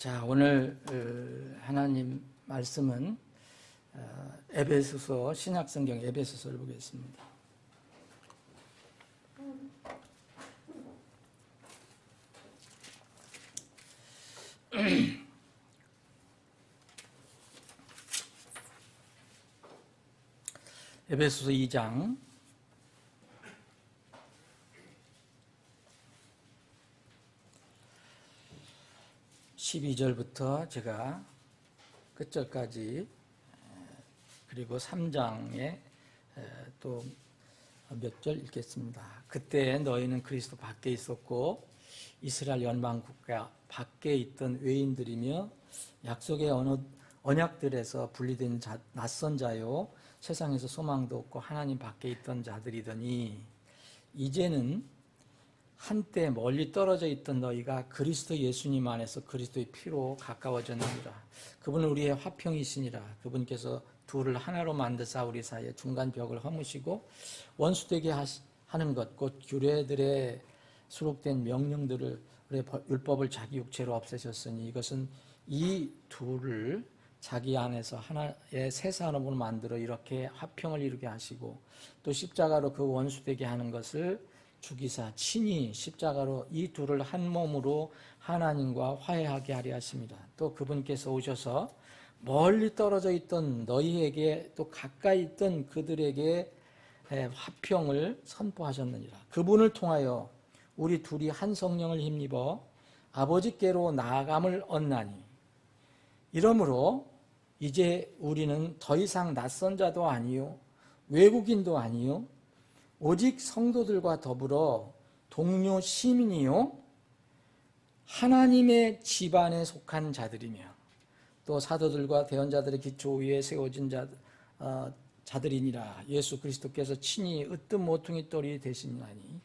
자, 오늘 하나님 말씀은 에베소서, 신약성경 에베소서를 보겠습니다. 에베소서 2장 12절부터 제가 끝절까지, 그리고 3장에 또 몇 절 읽겠습니다. 그때 너희는 그리스도 밖에 있었고 이스라엘 연방 국가 밖에 있던 외인들이며 약속의 언약들에서 분리된 낯선 자요 세상에서 소망도 없고 하나님 밖에 있던 자들이더니 이제는 한때 멀리 떨어져 있던 너희가 그리스도 예수님 안에서 그리스도의 피로 가까워졌느니라. 그분은 우리의 화평이시니라. 그분께서 둘을 하나로 만드사 우리 사이에 중간 벽을 허무시고 원수되게 하는 것 곧 규례들에 수록된 명령들을 율법을 자기 육체로 없애셨으니 이것은 이 둘을 자기 안에서 하나의 새 사람으로 만들어 이렇게 화평을 이루게 하시고 또 십자가로 그 원수되게 하는 것을 죽이사 친히 십자가로 이 둘을 한 몸으로 하나님과 화해하게 하려 하십니다. 또 그분께서 오셔서 멀리 떨어져 있던 너희에게 또 가까이 있던 그들에게 화평을 선포하셨느니라. 그분을 통하여 우리 둘이 한 성령을 힘입어 아버지께로 나아감을 얻나니 이러므로 이제 우리는 더 이상 낯선 자도 아니요 외국인도 아니요 오직 성도들과 더불어 동료 시민이요 하나님의 집안에 속한 자들이며 또 사도들과 대언자들의 기초 위에 세워진 자들이니라. 예수 그리스도께서 친히 으뜸 모퉁이 돌이 되시나니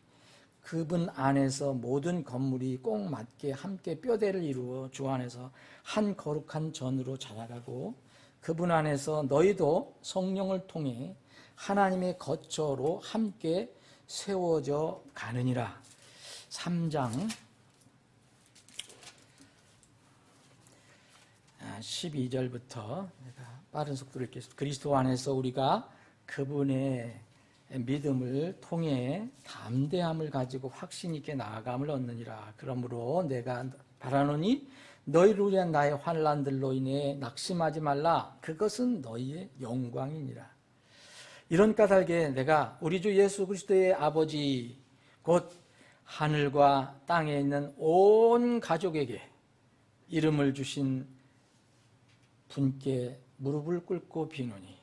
그분 안에서 모든 건물이 꼭 맞게 함께 뼈대를 이루어 주 안에서 한 거룩한 전으로 자라가고 그분 안에서 너희도 성령을 통해 하나님의 거처로 함께 세워져 가느니라. 3장 12절부터 빠른 속도로 읽겠습니다. 그리스도 안에서 우리가 그분의 믿음을 통해 담대함을 가지고 확신 있게 나아감을 얻느니라. 그러므로 내가 바라노니 너희를 위한 나의 환난들로 인해 낙심하지 말라. 그것은 너희의 영광이니라. 이런 까닭에 내가 우리 주 예수 그리스도의 아버지 곧 하늘과 땅에 있는 온 가족에게 이름을 주신 분께 무릎을 꿇고 비노니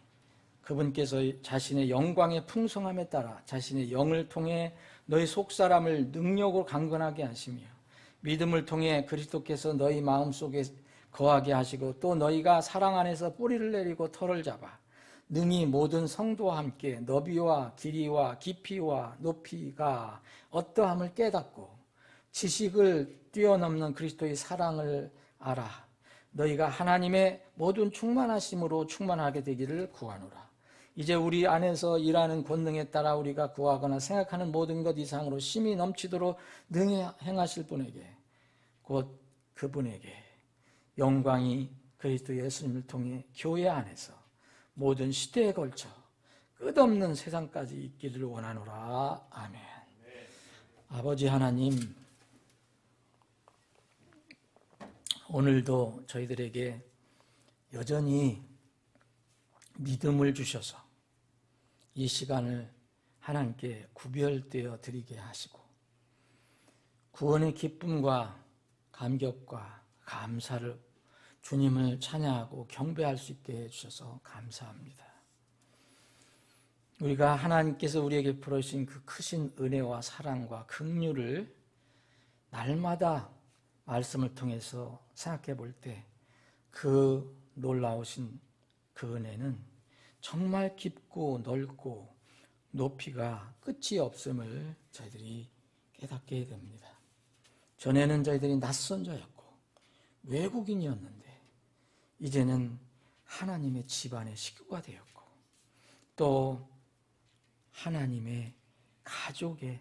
그분께서 자신의 영광의 풍성함에 따라 자신의 영을 통해 너희 속사람을 능력으로 강건하게 하시며 믿음을 통해 그리스도께서 너희 마음속에 거하게 하시고 또 너희가 사랑 안에서 뿌리를 내리고 털을 잡아 능히 모든 성도와 함께 너비와 길이와 깊이와 높이가 어떠함을 깨닫고 지식을 뛰어넘는 그리스도의 사랑을 알아 너희가 하나님의 모든 충만하심으로 충만하게 되기를 구하노라. 이제 우리 안에서 일하는 권능에 따라 우리가 구하거나 생각하는 모든 것 이상으로 심히 넘치도록 능히 행하실 분에게 곧 그분에게 영광이 그리스도 예수님을 통해 교회 안에서 모든 시대에 걸쳐 끝없는 세상까지 있기를 원하노라. 아멘. 아버지 하나님, 오늘도 저희들에게 여전히 믿음을 주셔서 이 시간을 하나님께 구별되어 드리게 하시고 구원의 기쁨과 감격과 감사를 주님을 찬양하고 경배할 수 있게 해주셔서 감사합니다. 우리가 하나님께서 우리에게 베푸신 그 크신 은혜와 사랑과 긍휼을 날마다 말씀을 통해서 생각해 볼 때 그 놀라우신 그 은혜는 정말 깊고 넓고 높이가 끝이 없음을 저희들이 깨닫게 됩니다. 전에는 저희들이 낯선 자였고 외국인이었는데 이제는 하나님의 집안의 식구가 되었고 또 하나님의 가족에서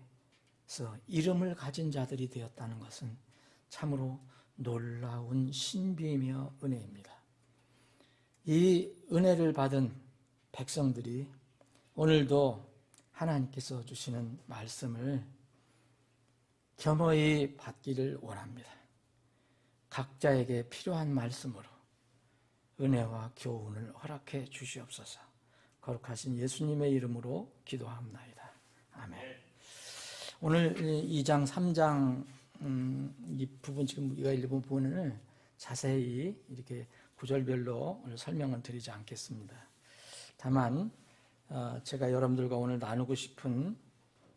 이름을 가진 자들이 되었다는 것은 참으로 놀라운 신비이며 은혜입니다. 이 은혜를 받은 백성들이 오늘도 하나님께서 주시는 말씀을 겸허히 받기를 원합니다. 각자에게 필요한 말씀으로 은혜와 교훈을 허락해 주시옵소서. 거룩하신 예수님의 이름으로 기도합나이다. 아멘. 오늘 2장, 3장 이 부분 지금 우리가 읽은 부분을 자세히 이렇게 구절별로 오늘 설명은 드리지 않겠습니다. 다만 제가 여러분들과 오늘 나누고 싶은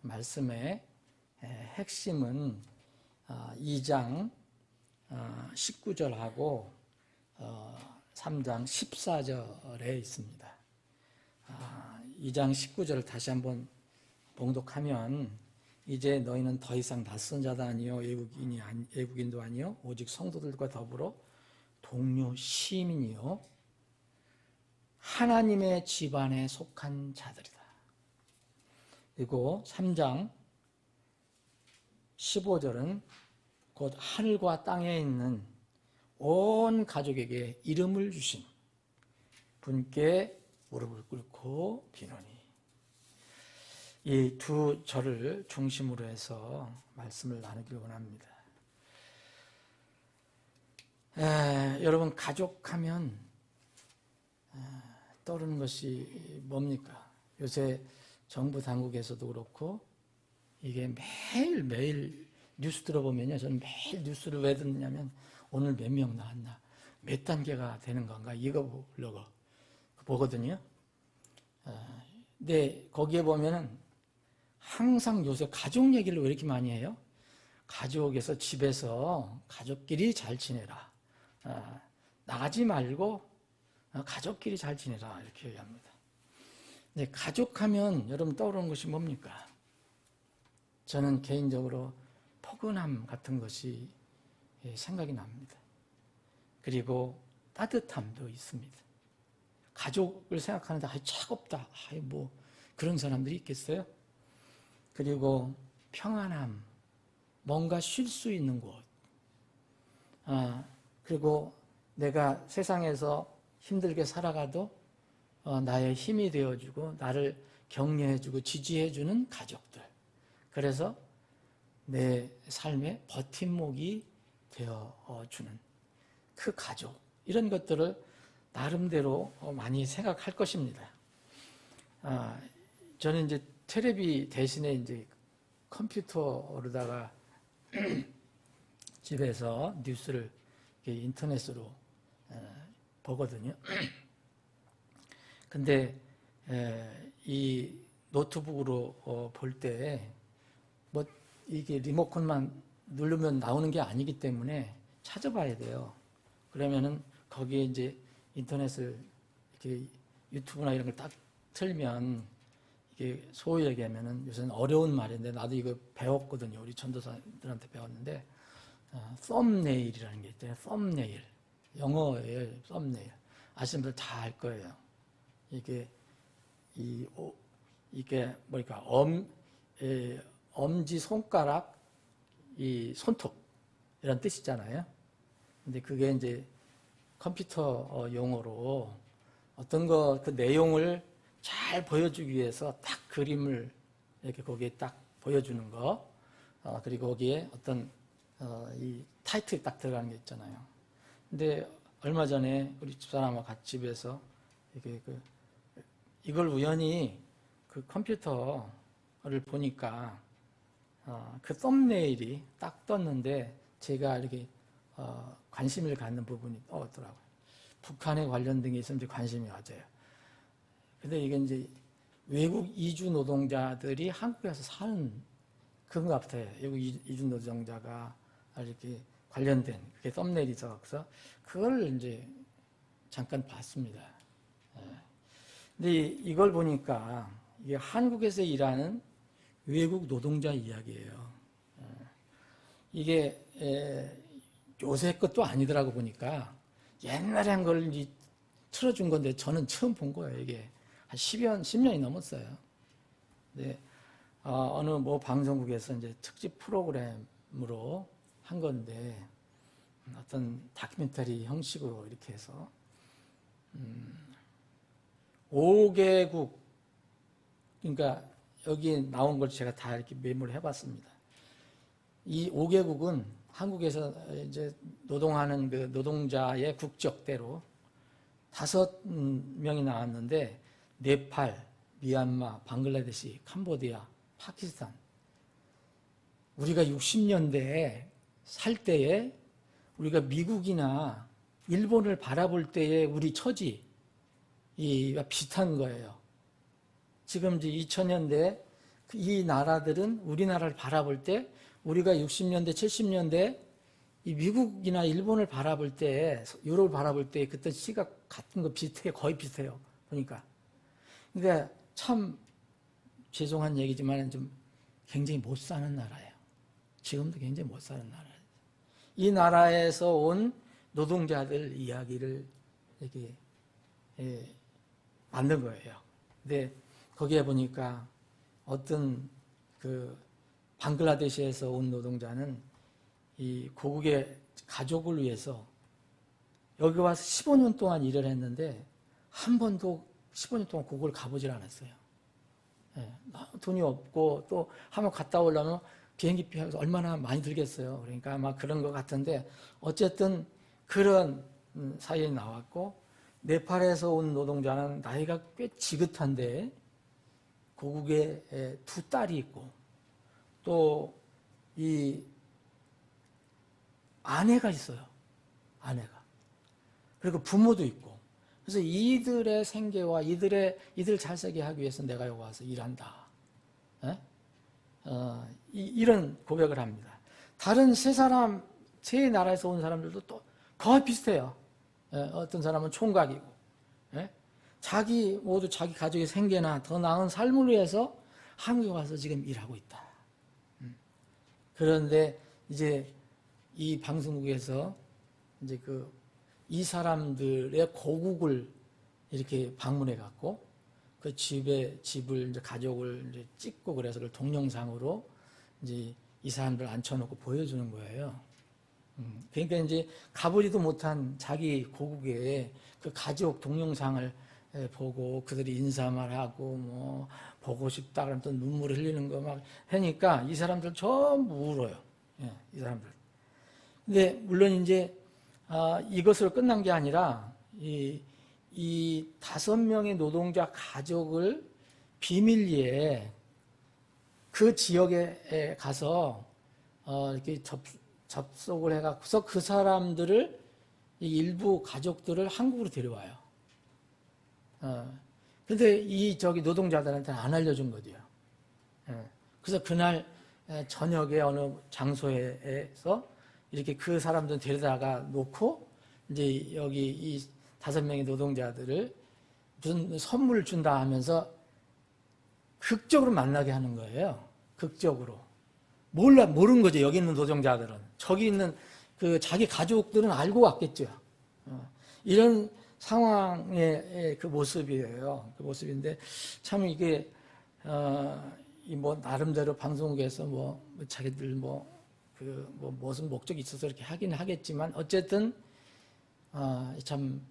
말씀의 핵심은 2장 19절하고 3장 14절에 있습니다. 2장 19절을 다시 한번 봉독하면 이제 너희는 더 이상 낯선 자도 아니요 외국인도 아니요 오직 성도들과 더불어 동료 시민이요 하나님의 집안에 속한 자들이다. 그리고 3장 15절은 곧 하늘과 땅에 있는 온 가족에게 이름을 주신 분께 무릎을 꿇고 비노니. 이 두 절을 중심으로 해서 말씀을 나누길 원합니다. 여러분, 가족하면 떠오르는 것이 뭡니까? 요새 정부 당국에서도 그렇고 이게 매일매일 뉴스 들어보면요, 저는 매일 뉴스를 왜 듣냐면 오늘 몇 명 나왔나, 몇 단계가 되는 건가 이거 보려고 보거든요. 근데 거기에 보면은 항상 요새 가족 얘기를 왜 이렇게 많이 해요? 가족에서 집에서 가족끼리 잘 지내라. 나가지 말고 가족끼리 잘 지내라 이렇게 얘기합니다. 근데 가족하면 여러분 떠오르는 것이 뭡니까? 저는 개인적으로 포근함 같은 것이 생각이 납니다. 그리고 따뜻함도 있습니다. 가족을 생각하는데 차갑다, 뭐 그런 사람들이 있겠어요? 그리고 평안함, 뭔가 쉴 수 있는 곳. 그리고 내가 세상에서 힘들게 살아가도 나의 힘이 되어주고 나를 격려해주고 지지해주는 가족들. 그래서 내 삶의 버팀목이 되어주는 그 가족. 이런 것들을 나름대로 많이 생각할 것입니다. 저는 이제 텔레비 대신에 이제 컴퓨터로다가 집에서 뉴스를 인터넷으로 보거든요. 근데 이 노트북으로 볼 때 뭐 이게 리모컨만 누르면 나오는 게 아니기 때문에 찾아봐야 돼요. 그러면은 거기에 이제 인터넷을 이렇게 유튜브나 이런 걸 딱 틀면 이게 소위 얘기하면은 요새는 어려운 말인데 나도 이거 배웠거든요. 우리 전도사들한테 배웠는데 썸네일이라는 게 있잖아요. 썸네일. 영어예요. 썸네일. 아시는 분들 다 알 거예요. 이게 뭐니까 엄지 손가락 이 손톱 이런 뜻이잖아요. 근데 그게 이제 컴퓨터 용어로 어떤 그 내용을 잘 보여주기 위해서 딱 그림을 이렇게 거기에 딱 보여주는 거, 그리고 거기에 어떤 이 타이틀이 딱 들어가는 게 있잖아요. 근데 얼마 전에 우리 집사람하고 같이 집에서 이렇게 이걸 우연히 그 컴퓨터를 보니까 그 썸네일이 딱 떴는데 제가 이렇게 관심을 갖는 부분이 떠오르더라고요. 북한에 관련된 게 있으면 관심이 가져요. 근데 이게 이제 외국 이주 노동자들이 한국에 와서 사는 그런 것 같아요. 외국 이주 노동자가 이렇게 관련된 그게 썸네일이 있어서 그걸 이제 잠깐 봤습니다. 근데 이걸 보니까 이게 한국에서 일하는 외국 노동자 이야기예요. 이게 요새 것도 아니더라고 보니까 옛날에 한 걸 틀어준 건데 저는 처음 본 거예요. 이게 한 10년이 넘었어요. 근데 어느 방송국에서 이제 특집 프로그램으로 한 건데 어떤 다큐멘터리 형식으로 이렇게 해서 5개국, 그러니까 여기 나온 걸 제가 다 이렇게 메모를 해봤습니다. 이 5개국은 한국에서 이제 노동하는 그 노동자의 국적대로 5명이 나왔는데, 네팔, 미얀마, 방글라데시, 캄보디아, 파키스탄. 우리가 60년대에 살 때에 우리가 미국이나 일본을 바라볼 때의 우리 처지가 비슷한 거예요. 지금 이제 2000년대 이 나라들은 우리나라를 바라볼 때, 우리가 60년대, 70년대 이 미국이나 일본을 바라볼 때, 유럽을 바라볼 때 그때 시각 같은 거 비슷해요. 거의 비슷해요. 보니까. 그러니까 참 죄송한 얘기지만 좀 굉장히 못 사는 나라예요. 지금도 굉장히 못 사는 나라예요. 이 나라에서 온 노동자들 이야기를 이렇게 만든 거예요. 근데 거기에 보니까 어떤 그 방글라데시에서 온 노동자는 이 고국의 가족을 위해서 여기 와서 15년 동안 일을 했는데 한 번도 15년 동안 고국을 가보질 않았어요. 돈이 없고 또 한번 갔다 오려면 비행기표 얼마나 많이 들겠어요. 그러니까 아마 그런 것 같은데 어쨌든 그런 사연이 나왔고, 네팔에서 온 노동자는 나이가 꽤 지긋한데 고국에 2딸이 있고 또 이 아내가 있어요. 아내가. 그리고 부모도 있고. 그래서 이들의 생계와 이들 잘 살게 하기 위해서 내가 여기 와서 일한다. 이런 고백을 합니다. 다른 세 나라에서 온 사람들도 또 거의 비슷해요. 어떤 사람은 총각이고, 모두 자기 가족의 생계나 더 나은 삶을 위해서 한국에 와서 지금 일하고 있다. 그런데 이제 이 방송국에서 이제 이 사람들의 고국을 이렇게 방문해 갖고 그 집을 이제 가족을 이제 찍고 그래서 그걸 동영상으로 이제 이 사람들 앉혀놓고 보여주는 거예요. 그러니까 이제 가보지도 못한 자기 고국의 그 가족 동영상을 보고 그들이 인사말 하고 뭐 보고 싶다 그러면 또 눈물을 흘리는 거 막 하니까 이 사람들 전부 울어요. 이 사람들. 근데 물론 이제 이것으로 끝난 게 아니라 이 5명의 노동자 가족을 비밀리에 그 지역에 가서 이렇게 접속을 해갖고서 그 사람들을 일부 가족들을 한국으로 데려와요. 근데 저기 노동자들한테는 안 알려준 거죠. 그래서 그날 저녁에 어느 장소에서 이렇게 그 사람들 데려다가 놓고 이제 여기 이 5명의 노동자들을 무슨 선물을 준다 하면서 극적으로 만나게 하는 거예요. 극적으로. 모르는 거죠. 여기 있는 노동자들은. 저기 있는 그 자기 가족들은 알고 왔겠죠. 이런 상황의 그 모습이에요. 그 모습인데 참 이게 뭐 나름대로 방송국에서 자기들 무슨 목적이 있어서 이렇게 하긴 하겠지만 어쨌든 참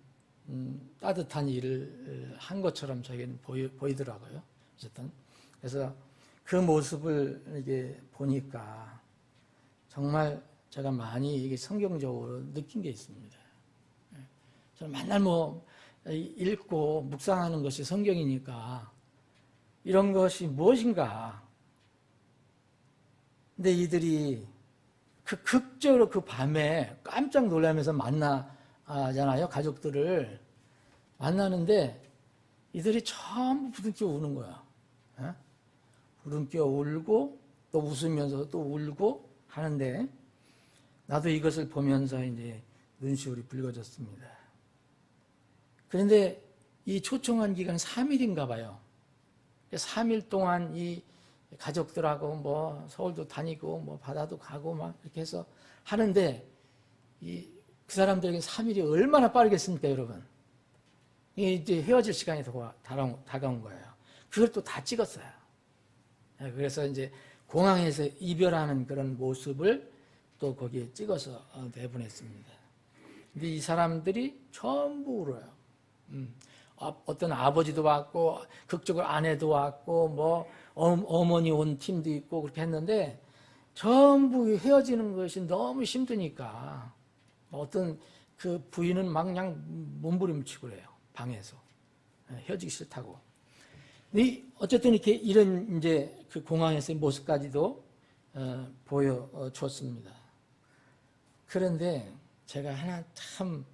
따뜻한 일을 한 것처럼 저에게는 보이더라고요. 어쨌든 그래서 그 모습을 이게 보니까 정말 제가 많이 이게 성경적으로 느낀 게 있습니다. 저는 맨날 읽고 묵상하는 것이 성경이니까 이런 것이 무엇인가. 근데 이들이 극적으로 그 밤에 깜짝 놀라면서 만나잖아요. 가족들을 만나는데 이들이 전부 부둥켜 우는 거야. 부둥켜 울고 또 웃으면서 또 울고 하는데 나도 이것을 보면서 이제 눈시울이 붉어졌습니다. 그런데 이 초청한 기간 3일인가 봐요. 3일 동안 이 가족들하고 서울도 다니고 바다도 가고 막 이렇게 해서 하는데 그 사람들에게 3일이 얼마나 빠르겠습니까, 여러분? 이제 헤어질 시간이 다가온 거예요. 그걸 또 다 찍었어요. 그래서 이제 공항에서 이별하는 그런 모습을 또 거기에 찍어서 내보냈습니다. 근데 이 사람들이 전부 울어요. 어떤 아버지도 왔고 극적으로 아내도 왔고 뭐 어머니 온 팀도 있고 그렇게 했는데 전부 헤어지는 것이 너무 힘드니까 어떤 그 부인은 막 그냥 몸부림치고 그래요. 방에서 헤어지기 싫다고. 어쨌든 이렇게 이런 이제 그 공항에서의 모습까지도 보여줬습니다. 그런데 제가 하나 참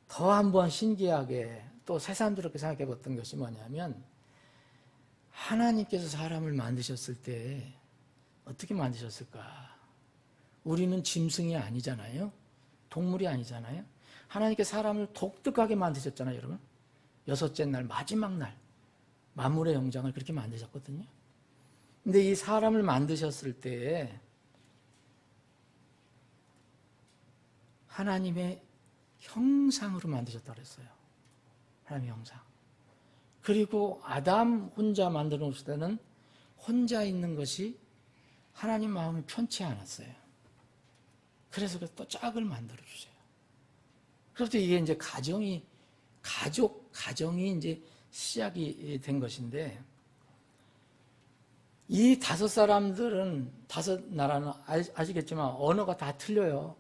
더 한 번 신기하게 또 새삼스럽게 생각해 봤던 것이 뭐냐면 하나님께서 사람을 만드셨을 때 어떻게 만드셨을까? 우리는 짐승이 아니잖아요. 동물이 아니잖아요. 하나님께 사람을 독특하게 만드셨잖아요, 여러분. 여섯째 날, 마지막 날 만물의 영장을 그렇게 만드셨거든요. 근데 이 사람을 만드셨을 때 하나님의 형상으로 만드셨다고 그랬어요. 하나님의 형상. 그리고 아담 혼자 만들어 놓으실 때는 혼자 있는 것이 하나님 마음이 편치 않았어요. 그래서 또 짝을 만들어 주세요. 그래서 이게 이제 가정이 이제 시작이 된 것인데, 이 다섯 사람들은, 다섯 나라는 아시겠지만 언어가 다 틀려요.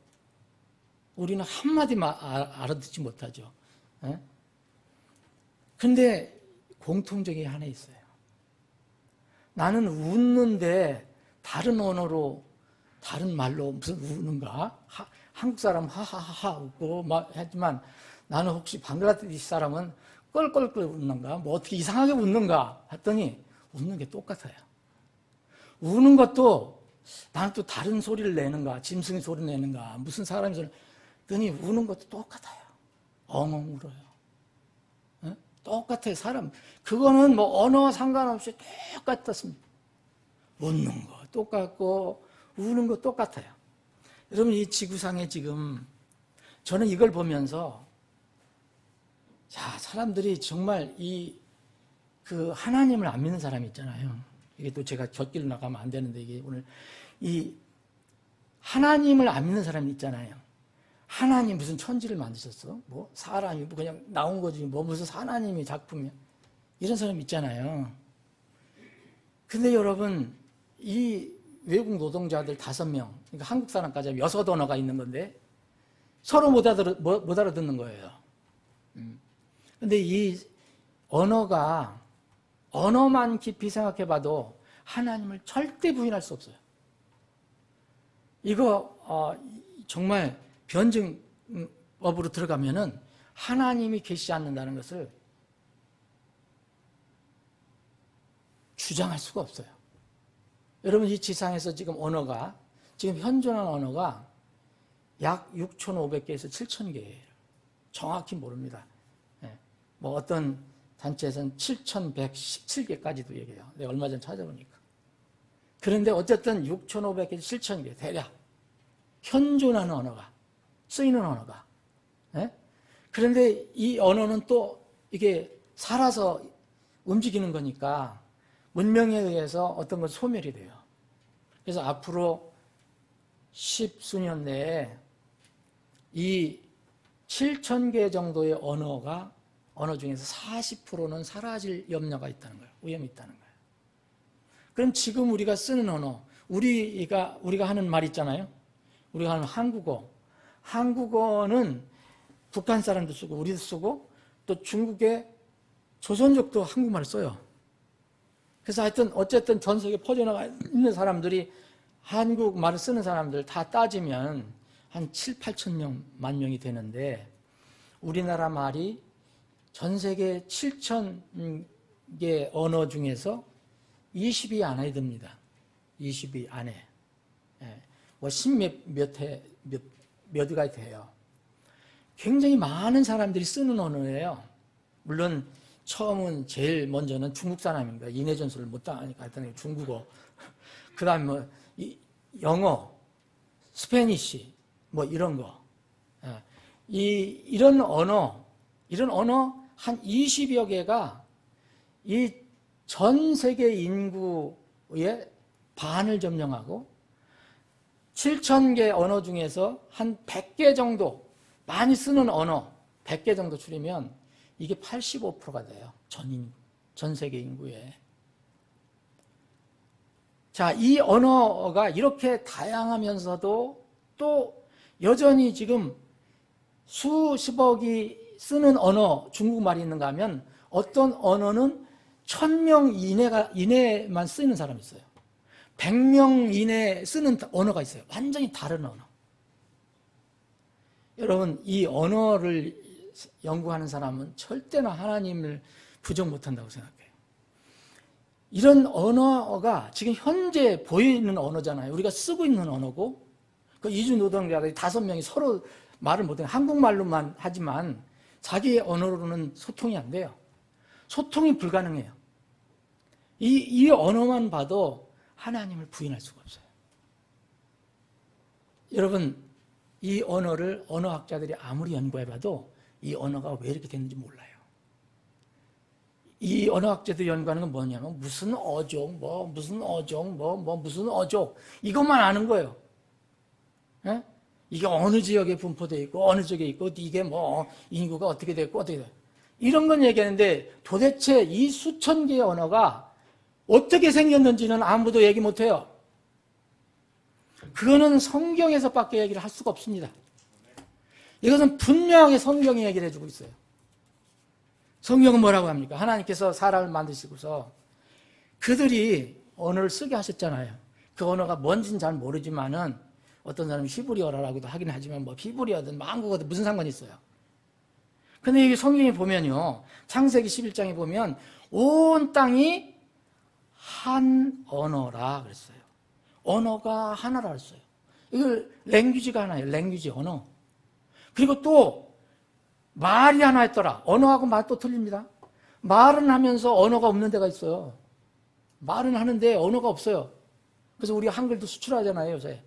우리는 한마디 알아듣지 못하죠. 근데 공통적인 게 하나 있어요. 나는 웃는데 다른 언어로, 다른 말로 무슨 우는가? 한국 사람 하하하하 웃고 막 했지만 나는 혹시 방글라데시 사람은 껄껄껄 웃는가? 뭐 어떻게 이상하게 웃는가? 했더니 웃는 게 똑같아요. 우는 것도 나는 또 다른 소리를 내는가? 짐승이 소리 내는가? 무슨 사람이 소리 했더니 우는 것도 똑같아요. 엉엉 울어요. 똑같아요. 사람. 그거는 뭐 언어와 상관없이 똑같았습니다. 웃는 거 똑같고 우는 거 똑같아요. 여러분, 이 지구상에 지금 저는 이걸 보면서 자, 사람들이 정말 그 하나님을 안 믿는 사람이 있잖아요. 이게 또 제가 곁길로 나가면 안 되는데, 이게 오늘 이 하나님을 안 믿는 사람이 있잖아요. 하나님 무슨 천지를 만드셨어? 뭐 사람이 뭐 그냥 나온 거지. 뭐 무슨 하나님이 작품이야? 이런 사람 있잖아요. 근데 여러분, 이 외국 노동자들 5명, 그러니까 한국 사람까지 하면 6 언어가 있는 건데 서로 못 알아듣는 거예요. 근데 이 언어만 깊이 생각해 봐도 하나님을 절대 부인할 수 없어요. 이거 정말 변증법으로 들어가면은 하나님이 계시지 않는다는 것을 주장할 수가 없어요. 여러분, 이 지상에서 지금 지금 현존하는 언어가 약 6,500개에서 7,000개예요. 정확히 모릅니다. 뭐 어떤 단체에서는 7,117개까지도 얘기해요. 내가 얼마 전 찾아보니까. 그런데 어쨌든 6,500개에서 7,000개 대략 현존하는 언어가, 쓰이는 언어가. 그런데 이 언어는 또 이게 살아서 움직이는 거니까 문명에 의해서 어떤 것이 소멸이 돼요. 그래서 앞으로 10수년 내에 이 7,000개 정도의 언어 중에서 40%는 사라질 염려가 있다는 거예요. 위험이 있다는 거예요. 그럼 지금 우리가 쓰는 언어, 우리가 하는 말 있잖아요. 우리가 하는 한국어. 한국어는 북한 사람도 쓰고 우리도 쓰고 또 중국의 조선족도 한국말을 써요. 그래서 하여튼 어쨌든 전 세계에 퍼져나가 있는 사람들이 한국말을 쓰는 사람들 다 따지면 한 7, 8천 명, 만 명이 되는데 우리나라 말이 전 세계 7,000개 언어 중에서 20위 안에 듭니다. 20위 안에. 뭐 10몇 위가 돼요. 굉장히 많은 사람들이 쓰는 언어예요. 물론 처음은 제일 먼저는 중국 사람입니다. 인해 전술을 못 당하니까 하여튼 중국어. 그 다음에 뭐 영어, 스페니쉬 뭐 이런 거. 이런 언어 한 20여 개가 이 전 세계 인구의 반을 점령하고 7,000개 언어 중에서 한 100개 정도 많이 쓰는 언어 100개 정도 줄이면 이게 85%가 돼요. 전 세계 인구에. 자, 이 언어가 이렇게 다양하면서도 또 여전히 지금 수십억이 쓰는 언어, 중국말이 있는가 하면 어떤 언어는 1,000명 이내만 쓰는 사람이 있어요. 100명 이내에 쓰는 언어가 있어요. 완전히 다른 언어. 여러분, 이 언어를 연구하는 사람은 절대나 하나님을 부정 못한다고 생각해요. 이런 언어가 지금 현재 보이는 언어잖아요. 우리가 쓰고 있는 언어고, 그 이주 노동자들이 5명이 서로 말을 못해요. 한국말로만 하지만 자기의 언어로는 소통이 안 돼요. 소통이 불가능해요. 이 언어만 봐도 하나님을 부인할 수가 없어요. 여러분, 이 언어를 언어학자들이 아무리 연구해봐도 이 언어가 왜 이렇게 됐는지 몰라요. 이 언어학자들이 연구하는 건 뭐냐면 무슨 어종, 무슨 어종, 무슨 어종 이것만 아는 거예요. 예? 이게 어느 지역에 분포되어 있고 어느 지역에 있고 이게 인구가 어떻게 됐고 어떻게 돼 이런 건 얘기하는데 도대체 이 수천 개의 언어가 어떻게 생겼는지는 아무도 얘기 못해요. 그거는 성경에서밖에 얘기를 할 수가 없습니다. 이것은 분명하게 성경이 얘기를 해주고 있어요. 성경은 뭐라고 합니까? 하나님께서 사람을 만드시고서 그들이 언어를 쓰게 하셨잖아요. 그 언어가 뭔지는 잘 모르지만은 어떤 사람은 히브리어라고도 하긴 하지만 히브리어든 한국어든 무슨 상관이 있어요. 근데 여기 성경에 보면요. 창세기 11장에 보면 온 땅이 한 언어라 그랬어요. 언어가 하나라 그랬어요. 이걸 랭귀지가 하나예요. 랭귀지 언어. 그리고 또 말이 하나 있더라. 언어하고 말 또 틀립니다. 말은 하면서 언어가 없는 데가 있어요. 말은 하는데 언어가 없어요. 그래서 우리가 한글도 수출하잖아요, 요새.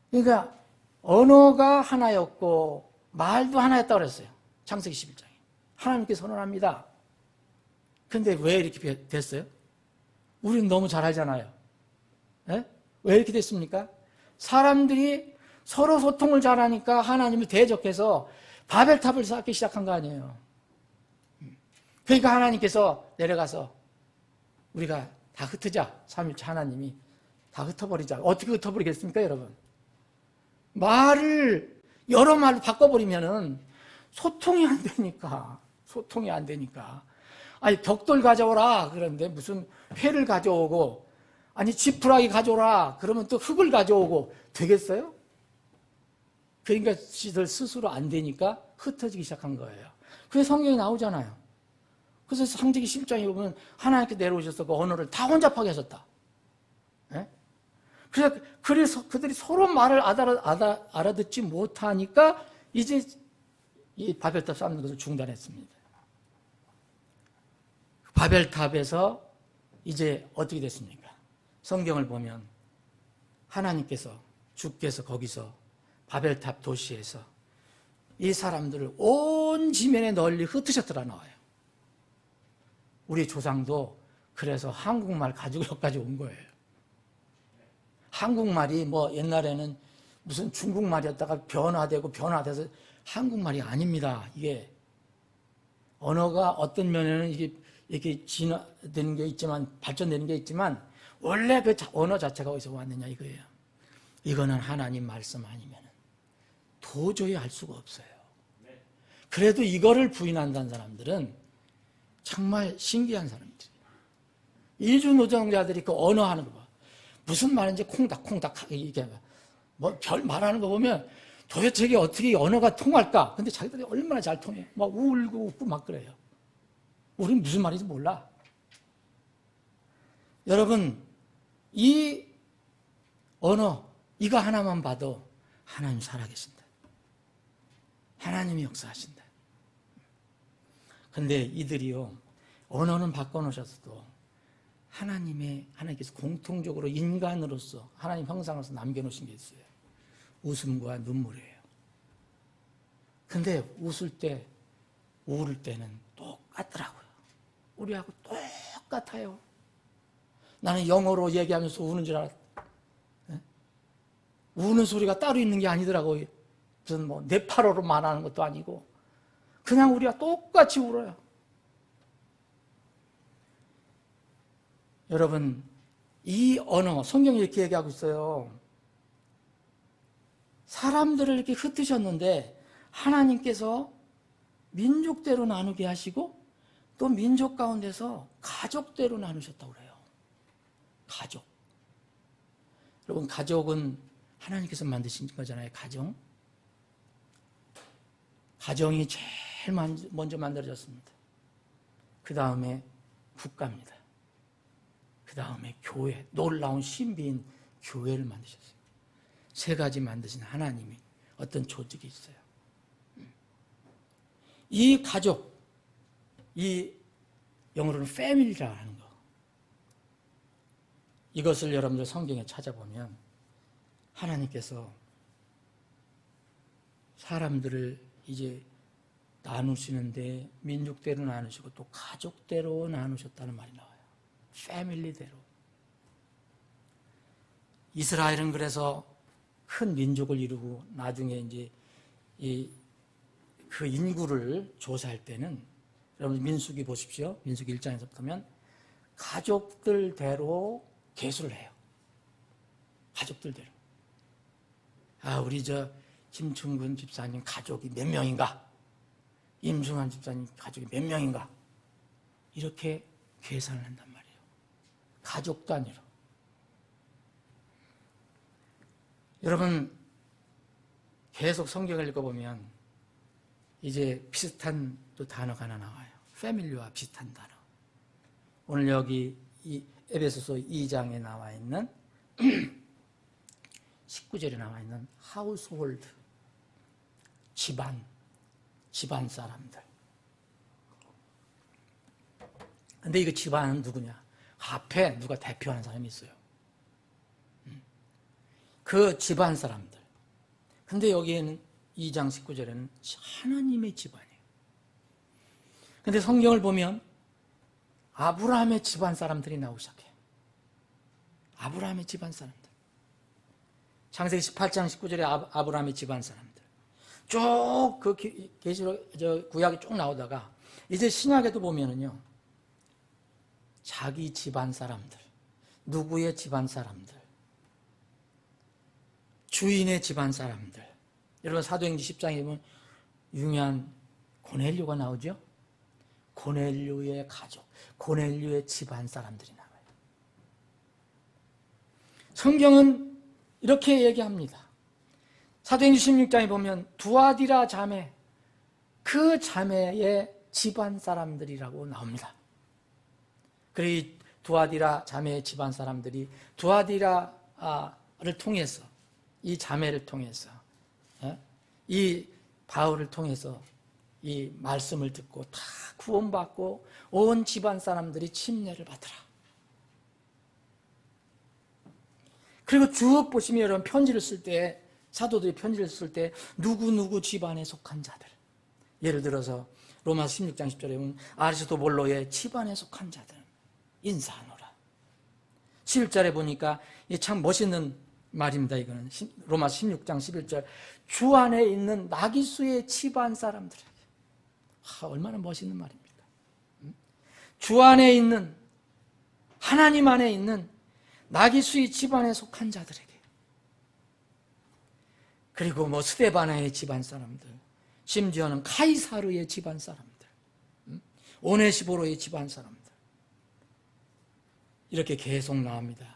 그러니까 언어가 하나였고 말도 하나였다고 그랬어요. 창세기 11장에. 하나님께 선언합니다. 근데 왜 이렇게 됐어요? 우리는 너무 잘 알잖아요. 네? 왜 이렇게 됐습니까? 사람들이 서로 소통을 잘하니까 하나님을 대적해서 바벨탑을 쌓기 시작한 거 아니에요. 그러니까 하나님께서 내려가서 우리가 다 흩으자. 삼위일체 하나님이 다 흩어버리자. 어떻게 흩어버리겠습니까, 여러분? 말을 여러 말로 바꿔버리면은 소통이 안 되니까. 소통이 안 되니까. 아니, 벽돌 가져오라. 그런데 무슨 회를 가져오고, 아니, 지푸라기 가져오라. 그러면 또 흙을 가져오고, 되겠어요? 그러니까 지들 스스로 안 되니까 흩어지기 시작한 거예요. 그게 성경에 나오잖아요. 그래서 창세기 10장에 보면 하나님께 내려오셔서 그 언어를 다 혼잡하게 하셨다. 네? 그래서 그들이 서로 말을 알아듣지 못하니까 이제 이 바벨탑 쌓는 것을 중단했습니다. 바벨탑에서 이제 어떻게 됐습니까? 성경을 보면 하나님께서 주께서 거기서 바벨탑 도시에서 이 사람들을 온 지면에 널리 흩으셨더라 나와요. 우리 조상도 그래서 한국말 가지고 여기까지 온 거예요. 한국말이 옛날에는 무슨 중국말이었다가 변화돼서 한국말이 아닙니다. 이게 언어가 어떤 면에는 이렇게 진화되는 게 있지만 발전되는 게 있지만 원래 그 언어 자체가 어디서 왔느냐 이거예요. 이거는 하나님 말씀 아니면 도저히 알 수가 없어요. 그래도 이거를 부인한다는 사람들은 정말 신기한 사람들이에요. 이주 노동자들이 그 언어 하는 거 봐. 무슨 말인지 콩닥콩닥 이게 별 말하는 거 보면 도대체 이게 어떻게 언어가 통할까? 근데 자기들이 얼마나 잘 통해. 막 울고 웃고 막 그래요. 우리는 무슨 말인지 몰라. 여러분, 이 언어, 이거 하나만 봐도 하나님 살아계신다. 하나님이 역사하신다. 근데 이들이요, 언어는 바꿔놓으셨어도 하나님께서 공통적으로 인간으로서 하나님 형상으로서 남겨놓으신 게 있어요. 웃음과 눈물이에요. 근데 웃을 때, 울을 때는 똑같더라고요. 우리하고 똑같아요. 나는 영어로 얘기하면서 우는 줄 알았다. 우는 소리가 따로 있는 게 아니더라고요. 무슨 뭐 네팔어로 말하는 것도 아니고 그냥 우리가 똑같이 울어요. 여러분, 이 언어, 성경이 이렇게 얘기하고 있어요. 사람들을 이렇게 흩으셨는데 하나님께서 민족대로 나누게 하시고 또 민족 가운데서 가족대로 나누셨다고 그래요. 가족. 여러분, 가족은 하나님께서 만드신 거잖아요. 가정. 가정이 제일 먼저 만들어졌습니다. 그 다음에 국가입니다. 그 다음에 교회, 놀라운 신비인 교회를 만드셨어요. 세 가지 만드신 하나님이 어떤 조직이 있어요. 이 가족, 이 영어로는 패밀리라고 하는 거, 이것을 여러분들 성경에 찾아보면 하나님께서 사람들을 이제 나누시는데 민족대로 나누시고 또 가족대로 나누셨다는 말이 나와요. 패밀리대로. 이스라엘은 그래서 큰 민족을 이루고 나중에 이제 그 인구를 조사할 때는 여러분 민수기 보십시오. 민수기 1장에서 보면 가족들대로 계수를 해요. 가족들대로. 아, 우리 김충근 집사님 가족이 몇 명인가? 임승환 집사님 가족이 몇 명인가? 이렇게 계산을 한단 말이에요. 가족 단위로. 여러분, 계속 성경을 읽어보면 이제 비슷한 또 단어가 하나 나와요. 패밀리와 비슷한 단어. 오늘 여기 이 에베소서 2장에 나와 있는 19절에 나와 있는 하우스홀드, 집안 사람들. 근데 이거 집안은 누구냐? 앞에 누가 대표하는 사람이 있어요. 그 집안 사람들. 근데 여기에는 2장 19절에는 하나님의 집안이에요. 근데 성경을 보면 아브라함의 집안 사람들이 나오기 시작해요. 아브라함의 집안 사람들. 창세기 18장 19절에 아브라함의 집안 사람들. 쭉 그 계시록 구약이 쭉 나오다가 이제 신약에도 보면은요. 자기 집안 사람들, 누구의 집안 사람들, 주인의 집안 사람들. 여러분 사도행전 10장에 보면 유명한 고넬료가 나오죠. 고넬료의 가족, 고넬료의 집안 사람들이 나와요. 성경은 이렇게 얘기합니다. 사도행전 16장에 보면 두아디라 자매, 그 자매의 집안 사람들이라고 나옵니다. 그리고 두아디라 자매의 집안 사람들이 두아디라를 통해서, 이 자매를 통해서, 이 바울을 통해서 이 말씀을 듣고 다 구원받고 온 집안 사람들이 침례를 받으라. 그리고 쭉 보시면 여러분 편지를 쓸 때, 사도들이 편지를 쓸 때 누구 집안에 속한 자들, 예를 들어서 로마서 16장 10절에 보면 아리스토볼로의 집안에 속한 자들 인사하노라. 11절에 보니까 참 멋있는 말입니다. 이거는 로마서 16장 11절, 주 안에 있는 나기수의 집안 사람들에게. 얼마나 멋있는 말입니까? 주 안에 있는, 하나님 안에 있는 나기수의 집안에 속한 자들에게. 그리고 뭐 스데바나의 집안 사람들, 심지어는 카이사르의 집안 사람들, 오네시보로의 집안 사람들, 이렇게 계속 나옵니다.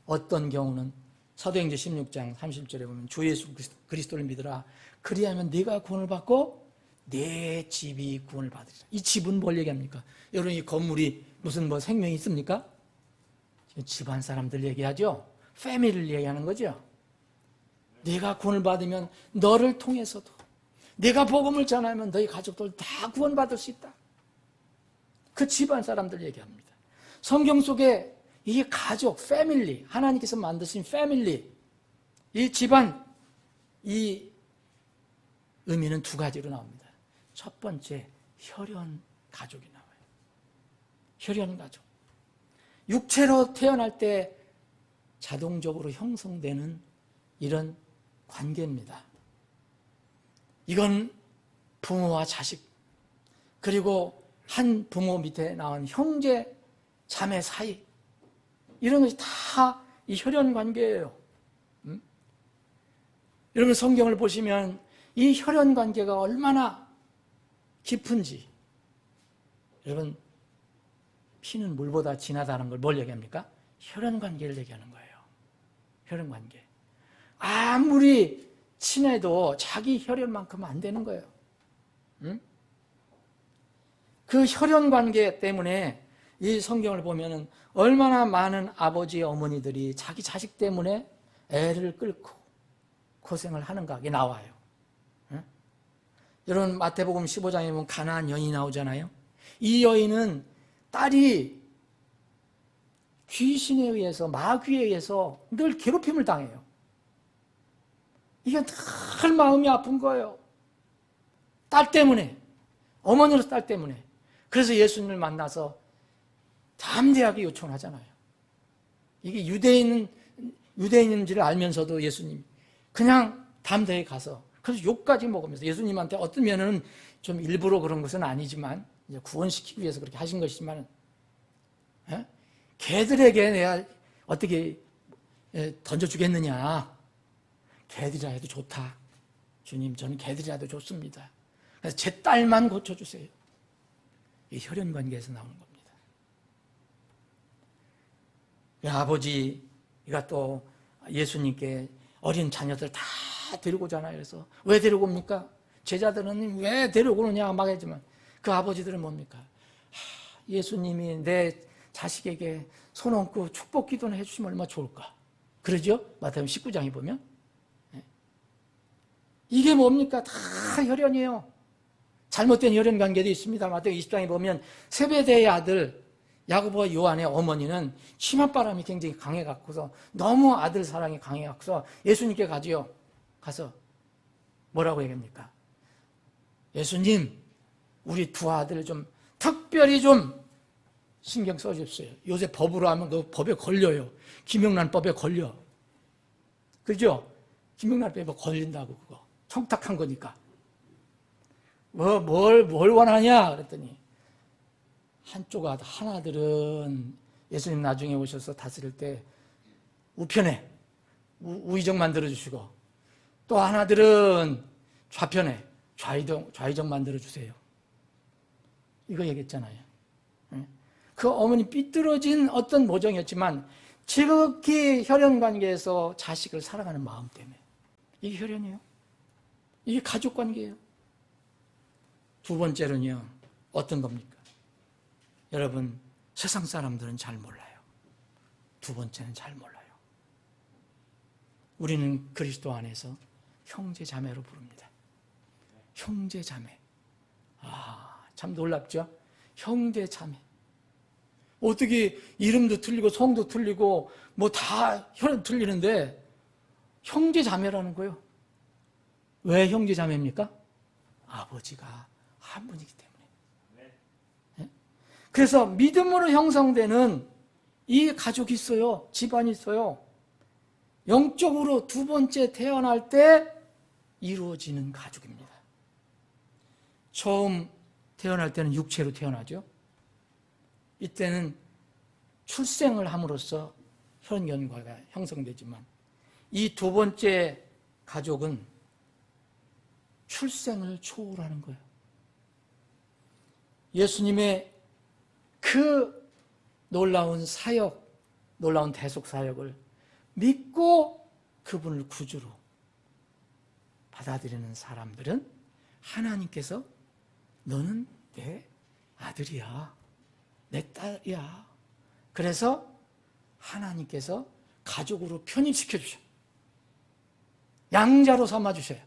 어떤 경우는 사도행전 16장 30절에 보면 주 예수 그리스도를 믿으라. 그리하면 네가 구원을 받고 내 집이 구원을 받으리라. 이 집은 뭘 얘기합니까? 여러분, 이 건물이 무슨 뭐 생명이 있습니까? 집안 사람들 얘기하죠. 패밀리를 얘기하는 거죠. 네가 구원을 받으면 너를 통해서도, 네가 복음을 전하면 너희 가족들 다 구원받을 수 있다. 그 집안 사람들 얘기합니다. 성경 속에 이 가족, 패밀리, 하나님께서 만드신 패밀리, 이 집안, 이 의미는 두 가지로 나옵니다. 첫 번째, 혈연 가족이 나와요. 혈연 가족. 육체로 태어날 때 자동적으로 형성되는 이런 관계입니다. 이건 부모와 자식, 그리고 한 부모 밑에 나온 형제, 자매 사이, 이런 것이 다 이 혈연 관계예요. 여러분 성경을 보시면 이 혈연 관계가 얼마나 깊은지, 여러분 피는 물보다 진하다는 걸 뭘 얘기합니까? 혈연 관계를 얘기하는 거예요. 혈연 관계. 아무리 친해도 자기 혈연만큼은 안 되는 거예요. 응? 그 혈연 관계 때문에 이 성경을 보면은 얼마나 많은 아버지, 어머니들이 자기 자식 때문에 애를 끌고 고생을 하는가, 이게 나와요. 응? 여러분 마태복음 15장에 보면 가나안 여인이 나오잖아요. 이 여인은 딸이 귀신에 의해서, 마귀에 의해서 늘 괴롭힘을 당해요. 이게 늘 마음이 아픈 거예요. 딸 때문에, 어머니로서 딸 때문에. 그래서 예수님을 만나서 담대하게 요청을 하잖아요. 이게 유대인인지를 알면서도 예수님 그냥 담대히 가서, 그래서 욕까지 먹으면서 예수님한테 어떤 면은 좀 일부러 그런 것은 아니지만 이제 구원시키기 위해서 그렇게 하신 것이지만, 개들에게 내가 어떻게 던져주겠느냐, 개들이라 해도 좋다. 주님, 저는 개들이라 해도 좋습니다. 그래서 제 딸만 고쳐주세요. 이 혈연 관계에서 나오는 겁니다. 아버지가 또 예수님께 어린 자녀들 다 데리고 오잖아요. 그래서 왜 데리고 옵니까? 제자들은 왜 데리고 오느냐 막 하지만 그 아버지들은 뭡니까? 예수님이 내 자식에게 손 얹고 축복 기도를 해주시면 얼마나 좋을까? 그러죠? 마태복음 19장에 보면. 이게 뭡니까? 다 혈연이에요. 잘못된 혈연 관계도 있습니다. 마태복음 20장에 보면 세베대의 아들 야고보와 요한의 어머니는 치맛바람이 굉장히 강해갖고서, 너무 아들 사랑이 강해갖고서 예수님께 가서 뭐라고 얘기합니까? 예수님, 우리 두 아들 좀 특별히 좀 신경 써주십시오. 요새 법으로 하면 그 법에 걸려요. 김영란법에 걸려. 그죠? 김영란법에 걸린다고, 그거. 청탁한 거니까. 뭘 원하냐? 그랬더니, 하나들은 예수님 나중에 오셔서 다스릴 때 우편에 우의정 만들어주시고, 또 하나들은 좌편에 좌의정 만들어주세요. 이거 얘기했잖아요. 그 어머니 삐뚤어진 어떤 모정이었지만 지극히 혈연관계에서 자식을 사랑하는 마음 때문에. 이게 혈연이에요. 이게 가족관계예요. 두 번째로는요, 어떤 겁니까? 여러분, 세상 사람들은 잘 몰라요. 두 번째는 잘 몰라요. 우리는 그리스도 안에서 형제 자매로 부릅니다. 형제 자매. 참 놀랍죠? 형제 자매. 어떻게 이름도 틀리고 성도 틀리고 뭐 다 혈연 틀리는데 형제 자매라는 거예요. 왜 형제 자매입니까? 아버지가 한 분이기 때문에. 그래서 믿음으로 형성되는 이 가족이 있어요. 집안이 있어요. 영적으로 두 번째 태어날 때 이루어지는 가족입니다. 처음 태어날 때는 육체로 태어나죠. 이때는 출생을 함으로써 혈연관계가 형성되지만, 이 두 번째 가족은 출생을 초월하는 거예요. 예수님의 그 놀라운 사역, 놀라운 대속 사역을 믿고 그분을 구주로 받아들이는 사람들은 하나님께서 너는 내 아들이야, 내 딸이야. 그래서 하나님께서 가족으로 편입시켜 주셔요. 양자로 삼아 주셔요.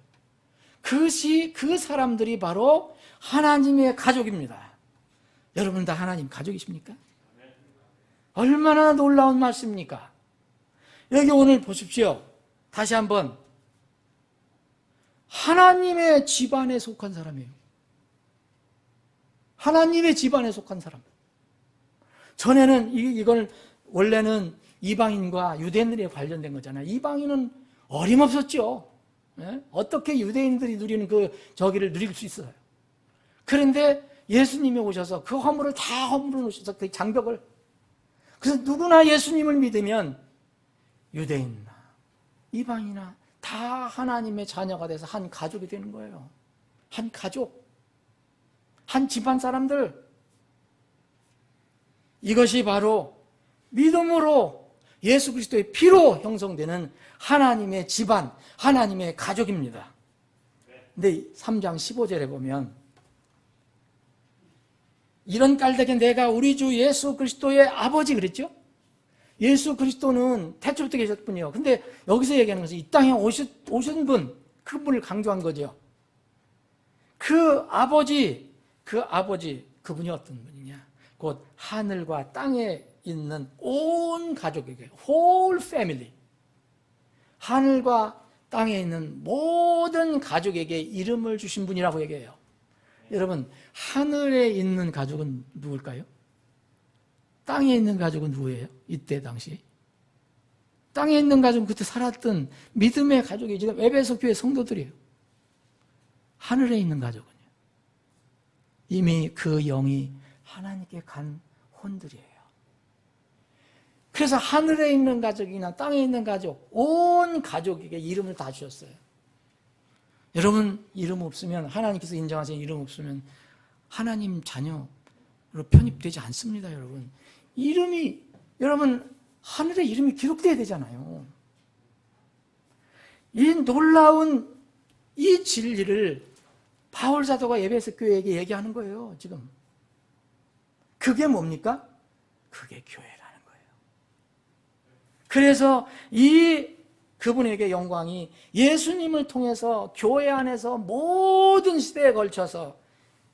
그것이, 그 사람들이 바로 하나님의 가족입니다. 여러분 다 하나님 가족이십니까? 얼마나 놀라운 말씀입니까? 여기 오늘 보십시오. 다시 한번, 하나님의 집안에 속한 사람이에요. 하나님의 집안에 속한 사람. 전에는 이걸 원래는 이방인과 유대인들에 관련된 거잖아요. 이방인은 어림없었죠. 예? 어떻게 유대인들이 누리는 그 저기를 누릴 수 있어요? 그런데 예수님이 오셔서 그 허물을 다 허물어 놓으셔서 그 장벽을, 그래서 누구나 예수님을 믿으면 유대인이나 이방이나 다 하나님의 자녀가 돼서 한 가족이 되는 거예요. 한 가족, 한 집안 사람들. 이것이 바로 믿음으로 예수 그리스도의 피로 형성되는 하나님의 집안, 하나님의 가족입니다. 근데 3장 15절에 보면 이런 깔되게 내가 우리 주 예수 그리스도의 아버지 그랬죠? 예수 그리스도는 태초부터 계셨군요. 근데 여기서 얘기하는 것은 이 땅에 오신 분, 그분을 강조한 거죠. 그 아버지, 그분이 어떤 분이냐? 곧 하늘과 땅에 있는 온 가족에게, whole family, 하늘과 땅에 있는 모든 가족에게 이름을 주신 분이라고 얘기해요. 여러분, 하늘에 있는 가족은 누굴까요? 땅에 있는 가족은 누구예요? 이때 당시 땅에 있는 가족은 그때 살았던 믿음의 가족이 지금 에베소 교회 성도들이에요. 하늘에 있는 가족은요, 이미 그 영이 하나님께 간 혼들이에요. 그래서 하늘에 있는 가족이나 땅에 있는 가족, 온 가족에게 이름을 다 주셨어요. 여러분, 이름 없으면, 하나님께서 인정하신 이름 없으면 하나님 자녀로 편입되지 않습니다. 여러분, 이름이, 여러분, 하늘에 이름이 기록돼야 되잖아요. 이 놀라운 이 진리를 바울 사도가 에베소 교회에게 얘기하는 거예요. 지금 그게 뭡니까? 그게 교회라는 거예요. 그래서 그분에게 영광이 예수님을 통해서 교회 안에서 모든 시대에 걸쳐서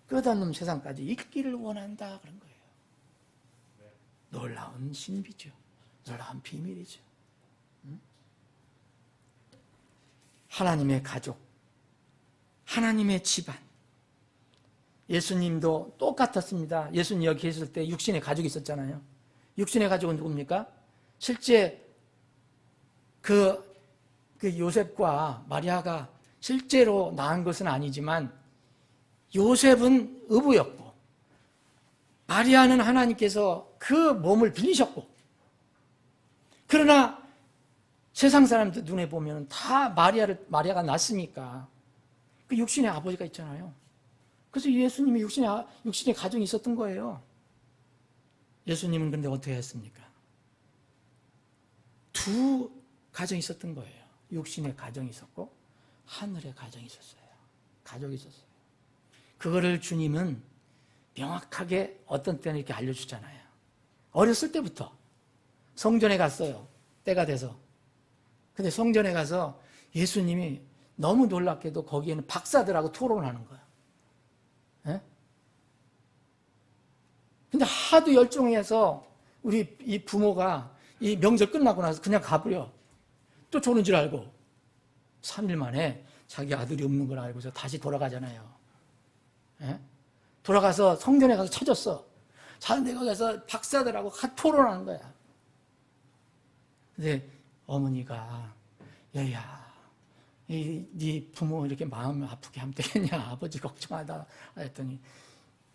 끝없는 세상까지 있기를 원한다 그런 거예요. 놀라운 신비죠. 놀라운 비밀이죠. 하나님의 가족, 하나님의 집안. 예수님도 똑같았습니다. 예수님 여기 계실 때 육신의 가족이 있었잖아요. 육신의 가족은 누굽니까? 실제 그 요셉과 마리아가 실제로 낳은 것은 아니지만 요셉은 의부였고 마리아는 하나님께서 그 몸을 빌리셨고, 그러나 세상 사람들 눈에 보면 다 마리아가 낳았으니까 그 육신의 아버지가 있잖아요. 그래서 예수님이 육신의 가정이 있었던 거예요. 예수님은 근데 어떻게 했습니까? 두 가정이 있었던 거예요. 육신의 가정이 있었고 하늘의 가정이 있었어요. 가족이 있었어요. 그거를 주님은 명확하게 어떤 때는 이렇게 알려주잖아요. 어렸을 때부터 성전에 갔어요. 때가 돼서. 근데 성전에 가서 예수님이 너무 놀랍게도 거기에는 박사들하고 토론하는 거예요. 예? 근데 하도 열중해서 우리 이 부모가 이 명절 끝나고 나서 그냥 가버려. 또 조는 줄 알고 3일 만에 자기 아들이 없는 걸 알고서 다시 돌아가잖아요. 예? 돌아가서 성전에 가서 찾았어. 자는데 거기서 박사들하고 토론하는 거야. 근데 어머니가 야야, 네 부모 이렇게 마음 아프게 하면 되겠냐, 아버지 걱정하다 했더니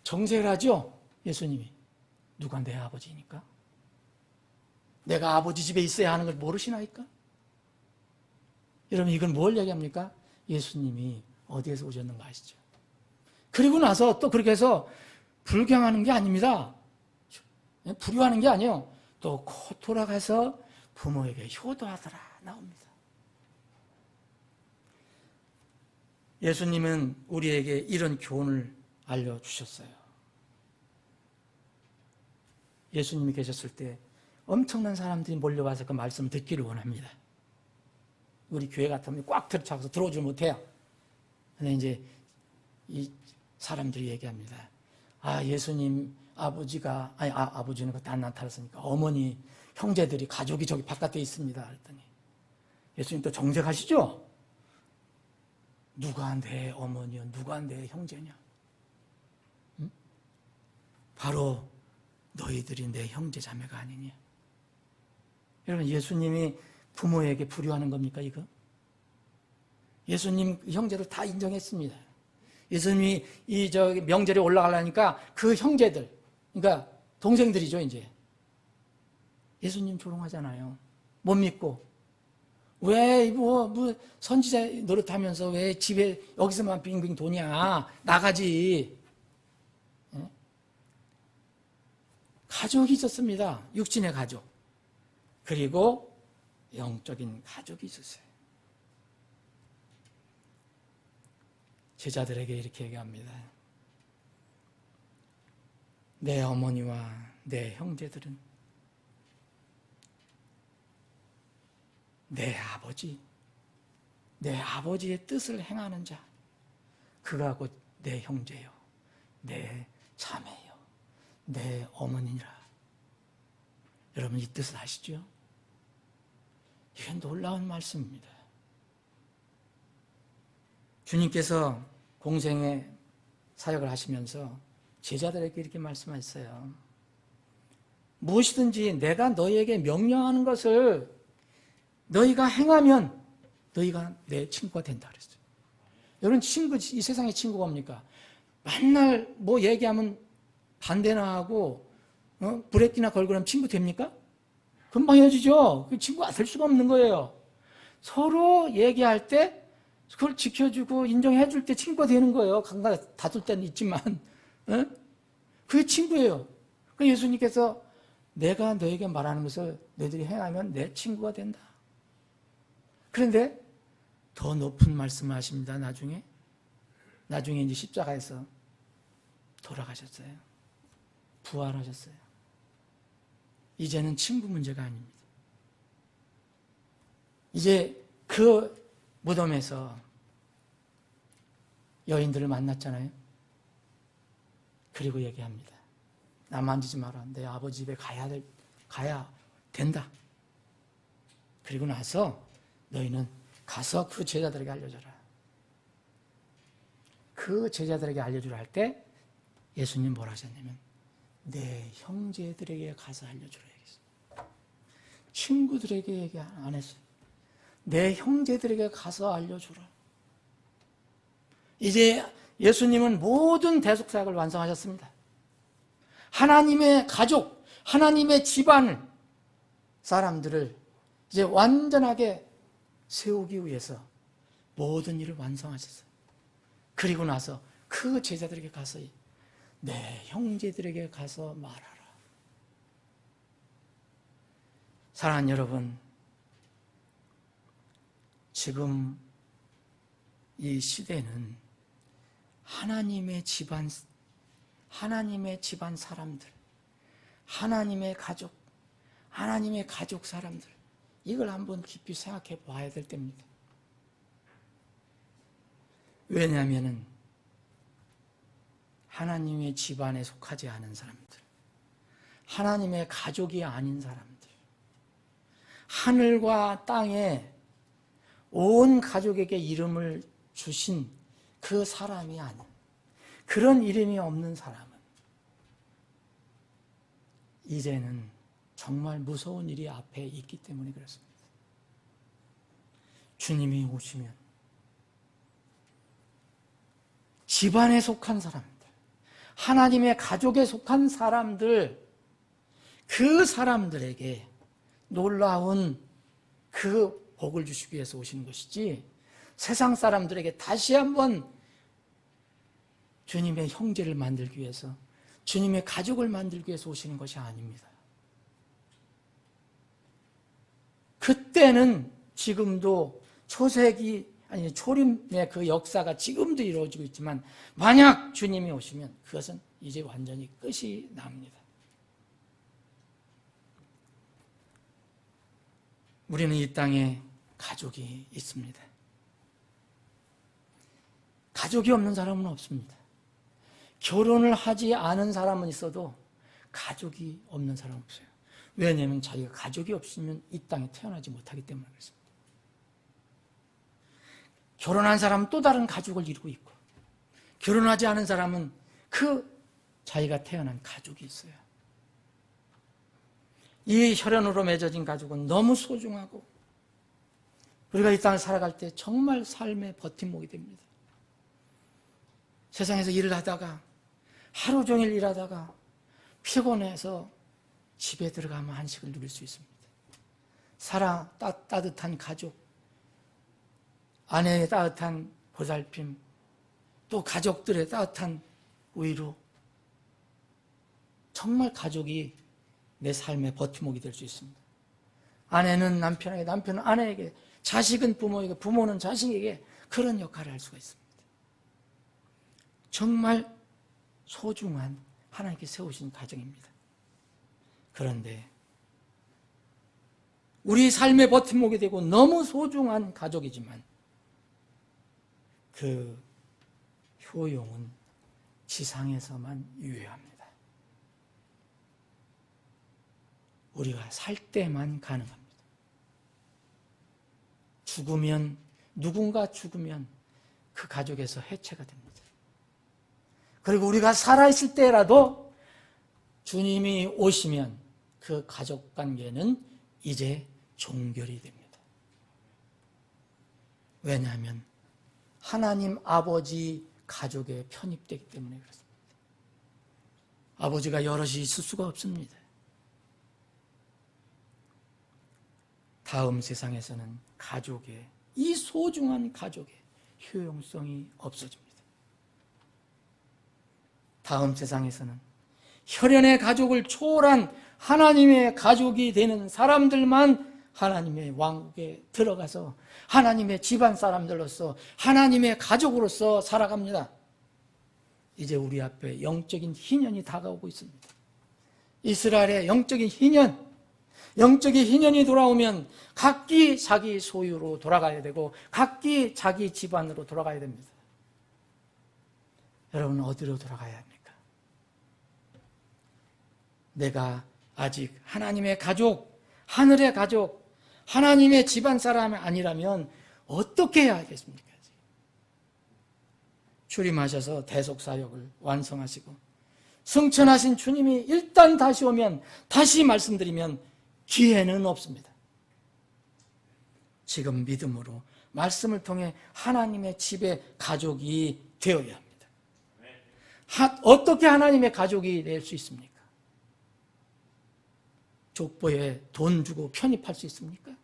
정색을 하죠. 예수님이 누가 내 아버지니까? 내가 아버지 집에 있어야 하는 걸 모르시나이까? 여러분, 이건 뭘 얘기합니까? 예수님이 어디에서 오셨는가 아시죠? 그리고 나서 또 그렇게 해서 불경하는 게 아닙니다. 불효하는 게 아니에요. 또 돌아가서 부모에게 효도하더라 나옵니다. 예수님은 우리에게 이런 교훈을 알려주셨어요. 예수님이 계셨을 때 엄청난 사람들이 몰려와서 그 말씀을 듣기를 원합니다. 우리 교회 같으면 꽉 들어차서 들어오지 못해요. 근데 이제 이 사람들이 얘기합니다. 예수님 아버지가, 아버지는 그때 안 나타났으니까 어머니, 형제들이, 가족이 저기 바깥에 있습니다. 그랬더니 예수님 또 정색하시죠? 누가 내 어머니요? 누가 내 형제냐? 응? 바로 너희들이 내 형제 자매가 아니냐? 여러분, 예수님이 부모에게 불효하는 겁니까, 이거? 예수님 형제를 다 인정했습니다. 예수님이 명절에 올라가려니까 그 형제들, 그러니까 동생들이죠, 이제. 예수님 조롱하잖아요. 못 믿고. 왜, 선지자 노릇하면서 왜 집에 여기서만 빙빙 도냐? 나가지. 예? 가족이 있었습니다. 육신의 가족. 그리고 영적인 가족이 있었어요. 제자들에게 이렇게 얘기합니다. 내 어머니와 내 형제들은 내 아버지의 뜻을 행하는 자, 그가 곧 내 형제요, 내 자매요, 내 어머니라. 여러분 이 뜻을 아시죠? 이게 놀라운 말씀입니다. 주님께서 공생의 사역을 하시면서 제자들에게 이렇게 말씀하셨어요. 무엇이든지 내가 너희에게 명령하는 것을 너희가 행하면 너희가 내 친구가 된다 그랬어요. 여러분 이 세상의 친구가 뭡니까? 맨날 뭐 얘기하면 반대나 하고 브레이크나 걸고 그러면 친구 됩니까? 금방 헤어지죠. 그 친구가 될 수가 없는 거예요. 서로 얘기할 때 그걸 지켜주고 인정해 줄 때 친구가 되는 거예요. 강가 다툴 때는 있지만 그게 친구예요. 그래서 예수님께서 내가 너에게 말하는 것을 너희들이 행하면 내 친구가 된다. 그런데 더 높은 말씀을 하십니다. 나중에 이제 십자가에서 돌아가셨어요. 부활하셨어요. 이제는 친구 문제가 아닙니다. 이제 그 무덤에서 여인들을 만났잖아요. 그리고 얘기합니다. 나 만지지 마라. 내 아버지 집에 가야 된다. 그리고 나서 너희는 가서 그 제자들에게 알려줘라. 그 제자들에게 알려주라 할 때 예수님 뭐라 하셨냐면 내 형제들에게 가서 알려주라 얘기했어요. 친구들에게 얘기 안 했어요. 내 형제들에게 가서 알려주라. 이제 예수님은 모든 대속사역을 완성하셨습니다. 하나님의 가족, 하나님의 집안 사람들을 이제 완전하게 세우기 위해서 모든 일을 완성하셨어요. 그리고 나서 그 제자들에게 가서 내 형제들에게 가서 말하라. 사랑하는 여러분, 지금 이 시대는 하나님의 집안 사람들, 하나님의 가족 사람들, 이걸 한번 깊이 생각해 봐야 될 때입니다. 왜냐하면 하나님의 집안에 속하지 않은 사람들, 하나님의 가족이 아닌 사람들, 하늘과 땅에 온 가족에게 이름을 주신 그 사람이 아닌, 그런 이름이 없는 사람은 이제는 정말 무서운 일이 앞에 있기 때문에 그렇습니다. 주님이 오시면 집안에 속한 사람들, 하나님의 가족에 속한 사람들, 그 사람들에게 놀라운 그 복을 주시기 위해서 오시는 것이지, 세상 사람들에게 다시 한번 주님의 형제를 만들기 위해서, 주님의 가족을 만들기 위해서 오시는 것이 아닙니다. 그때는 지금도 초림의 그 역사가 지금도 이루어지고 있지만, 만약 주님이 오시면 그것은 이제 완전히 끝이 납니다. 우리는 이 땅에 가족이 있습니다. 가족이 없는 사람은 없습니다. 결혼을 하지 않은 사람은 있어도 가족이 없는 사람은 없어요. 왜냐하면 자기가 가족이 없으면 이 땅에 태어나지 못하기 때문에 그렇습니다. 결혼한 사람은 또 다른 가족을 이루고 있고, 결혼하지 않은 사람은 그 자기가 태어난 가족이 있어요. 이 혈연으로 맺어진 가족은 너무 소중하고 우리가 이 땅을 살아갈 때 정말 삶의 버팀목이 됩니다. 세상에서 일을 하다가 하루 종일 일하다가 피곤해서 집에 들어가면 안식을 누릴 수 있습니다. 따뜻한 가족, 아내의 따뜻한 보살핌, 또 가족들의 따뜻한 위로, 정말 가족이 내 삶의 버팀목이 될 수 있습니다. 아내는 남편에게, 남편은 아내에게, 자식은 부모에게, 부모는 자식에게 그런 역할을 할 수가 있습니다. 정말 소중한 하나님께 세우신 가정입니다. 그런데 우리 삶의 버팀목이 되고 너무 소중한 가족이지만 그 효용은 지상에서만 유효합니다. 우리가 살 때만 가능합니다. 누군가 죽으면 그 가족에서 해체가 됩니다. 그리고 우리가 살아있을 때라도 주님이 오시면 그 가족 관계는 이제 종결이 됩니다. 왜냐하면 하나님 아버지 가족에 편입되기 때문에 그렇습니다. 아버지가 여럿이 있을 수가 없습니다. 다음 세상에서는 가족의, 이 소중한 가족의 효용성이 없어집니다. 다음 세상에서는 혈연의 가족을 초월한 하나님의 가족이 되는 사람들만 하나님의 왕국에 들어가서 하나님의 집안 사람들로서 하나님의 가족으로서 살아갑니다. 이제 우리 앞에 영적인 희년이 다가오고 있습니다. 이스라엘의 영적인 희년이 돌아오면 각기 자기 소유로 돌아가야 되고 각기 자기 집안으로 돌아가야 됩니다. 여러분, 어디로 돌아가야 합니까? 내가 아직 하나님의 가족, 하늘의 가족, 하나님의 집안 사람이 아니라면 어떻게 해야 하겠습니까? 출임하셔서 대속사역을 완성하시고 승천하신 주님이 일단 다시 오면, 다시 말씀드리면 기회는 없습니다. 지금 믿음으로 말씀을 통해 하나님의 집의 가족이 되어야 합니다. 어떻게 하나님의 가족이 될 수 있습니까? 족보에 돈 주고 편입할 수 있습니까?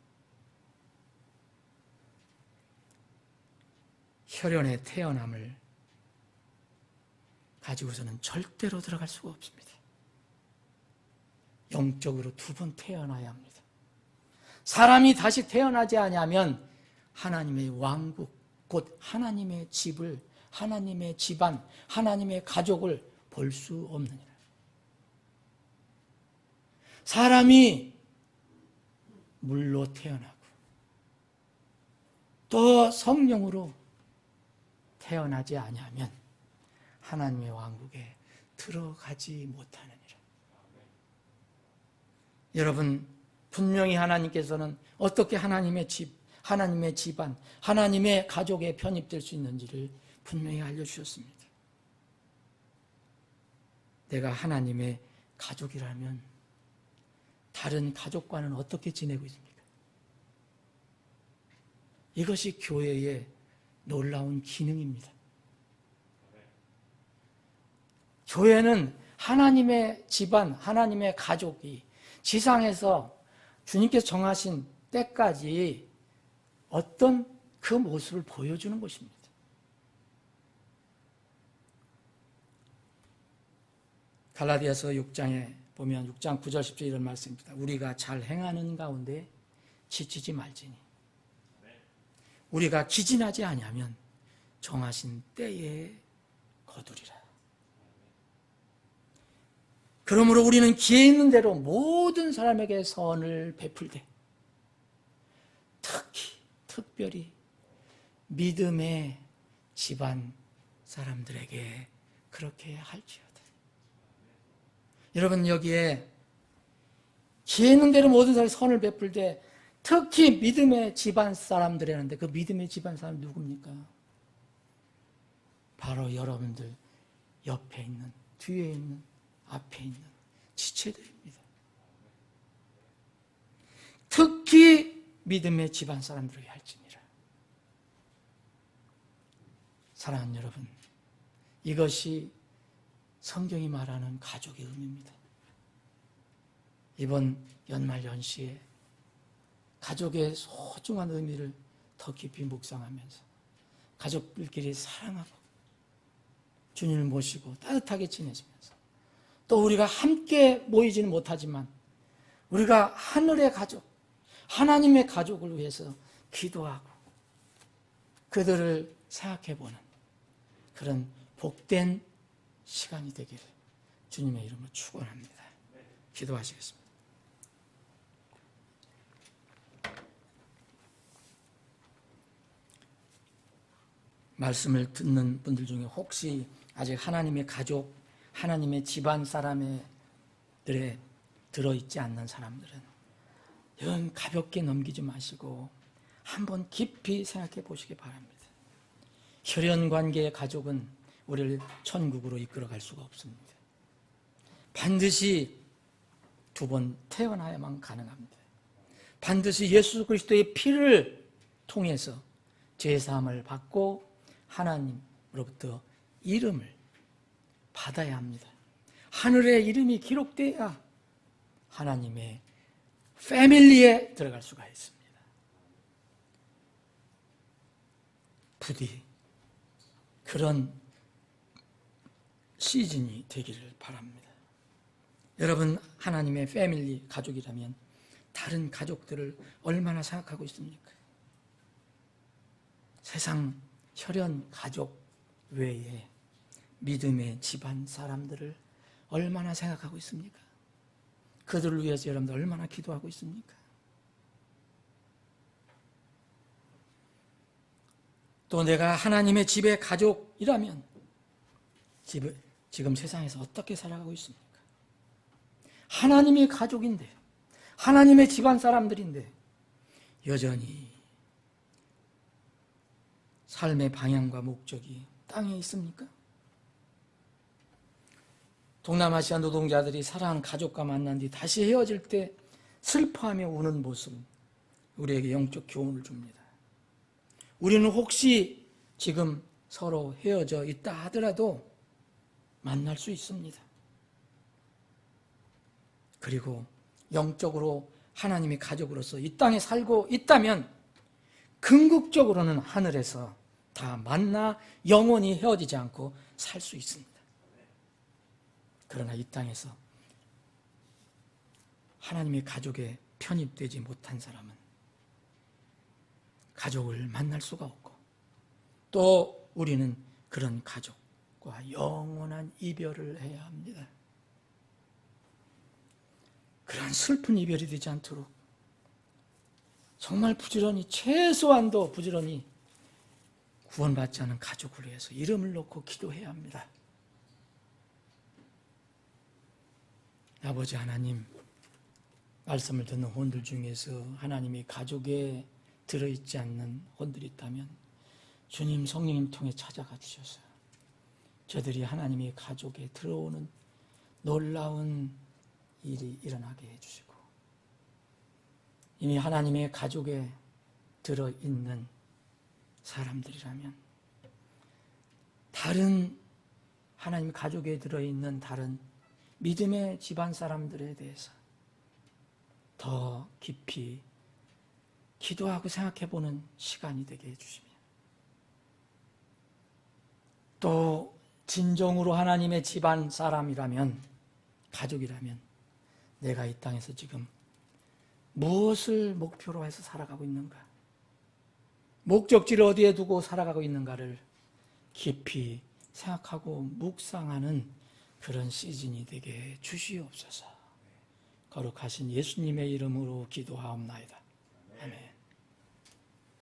혈연의 태어남을 가지고서는 절대로 들어갈 수가 없습니다. 영적으로 두 번 태어나야 합니다. 사람이 다시 태어나지 않으면 하나님의 왕국, 곧 하나님의 집을, 하나님의 집안, 하나님의 가족을 볼 수 없느니라. 사람이 물로 태어나고 또 성령으로 태어나지 아니하면 하나님의 왕국에 들어가지 못하느니라. 여러분, 분명히 하나님께서는 어떻게 하나님의 집, 하나님의 집안, 하나님의 가족에 편입될 수 있는지를 분명히 알려주셨습니다. 내가 하나님의 가족이라면 다른 가족과는 어떻게 지내고 있습니까? 이것이 교회의 놀라운 기능입니다. 교회는 하나님의 집안, 하나님의 가족이 지상에서 주님께서 정하신 때까지 어떤 그 모습을 보여주는 것입니다. 갈라디아서 6장에 보면 6장 9절 10절 이런 말씀입니다. 우리가 잘 행하는 가운데 지치지 말지니 우리가 기진하지 아니하면 정하신 때에 거두리라. 그러므로 우리는 기회 있는 대로 모든 사람에게 선을 베풀되 특별히 믿음의 집안 사람들에게 그렇게 할지어다. 여러분, 여기에 기회 있는 대로 모든 사람에게 선을 베풀되 특히 믿음의 집안 사람들이라는데 그 믿음의 집안 사람이 누굽니까? 바로 여러분들 옆에 있는, 뒤에 있는, 앞에 있는 지체들입니다. 특히 믿음의 집안 사람들에게 할지니라. 사랑하는 여러분, 이것이 성경이 말하는 가족의 의미입니다. 이번 연말 연시에 가족의 소중한 의미를 더 깊이 묵상하면서 가족들끼리 사랑하고 주님을 모시고 따뜻하게 지내시면서 또 우리가 함께 모이지는 못하지만 우리가 하늘의 가족, 하나님의 가족을 위해서 기도하고 그들을 생각해보는 그런 복된 시간이 되기를 주님의 이름으로 축원합니다. 기도하시겠습니다. 말씀을 듣는 분들 중에 혹시 아직 하나님의 가족, 하나님의 집안 사람들에 들어있지 않는 사람들은 이건 가볍게 넘기지 마시고 한번 깊이 생각해 보시기 바랍니다. 혈연관계의 가족은 우리를 천국으로 이끌어갈 수가 없습니다. 반드시 2번 태어나야만 가능합니다. 반드시 예수 그리스도의 피를 통해서 죄사함을 받고 하나님으로부터 이름을 받아야 합니다. 하늘의 이름이 기록돼야 하나님의 패밀리에 들어갈 수가 있습니다. 부디 그런 시즌이 되기를 바랍니다. 여러분, 하나님의 패밀리 가족이라면 다른 가족들을 얼마나 생각하고 있습니까? 세상 혈연 가족 외에 믿음의 집안 사람들을 얼마나 생각하고 있습니까? 그들을 위해서 여러분들 얼마나 기도하고 있습니까? 또 내가 하나님의 집의 가족이라면 지금 세상에서 어떻게 살아가고 있습니까? 하나님의 가족인데, 하나님의 집안 사람들인데 여전히 삶의 방향과 목적이 땅에 있습니까? 동남아시아 노동자들이 사랑하는 가족과 만난 뒤 다시 헤어질 때 슬퍼하며 우는 모습, 우리에게 영적 교훈을 줍니다. 우리는 혹시 지금 서로 헤어져 있다 하더라도 만날 수 있습니다. 그리고 영적으로 하나님의 가족으로서 이 땅에 살고 있다면 궁극적으로는 하늘에서 다 만나 영원히 헤어지지 않고 살 수 있습니다. 그러나 이 땅에서 하나님의 가족에 편입되지 못한 사람은 가족을 만날 수가 없고 또 우리는 그런 가족과 영원한 이별을 해야 합니다. 그런 슬픈 이별이 되지 않도록 정말 부지런히, 최소한도 부지런히 구원받지 않은 가족을 위해서 이름을 놓고 기도해야 합니다. 아버지 하나님, 말씀을 듣는 혼들 중에서 하나님의 가족에 들어있지 않는 혼들이 있다면 주님 성령님 통해 찾아가 주셔서 저들이 하나님의 가족에 들어오는 놀라운 일이 일어나게 해주시고 이미 하나님의 가족에 들어있는 사람들이라면 다른 하나님 가족에 들어있는 다른 믿음의 집안 사람들에 대해서 더 깊이 기도하고 생각해보는 시간이 되게 해주시며 또 진정으로 하나님의 집안 사람이라면, 가족이라면 내가 이 땅에서 지금 무엇을 목표로 해서 살아가고 있는가, 목적지를 어디에 두고 살아가고 있는가를 깊이 생각하고 묵상하는 그런 시즌이 되게 주시옵소서. 거룩하신 예수님의 이름으로 기도하옵나이다. 아멘.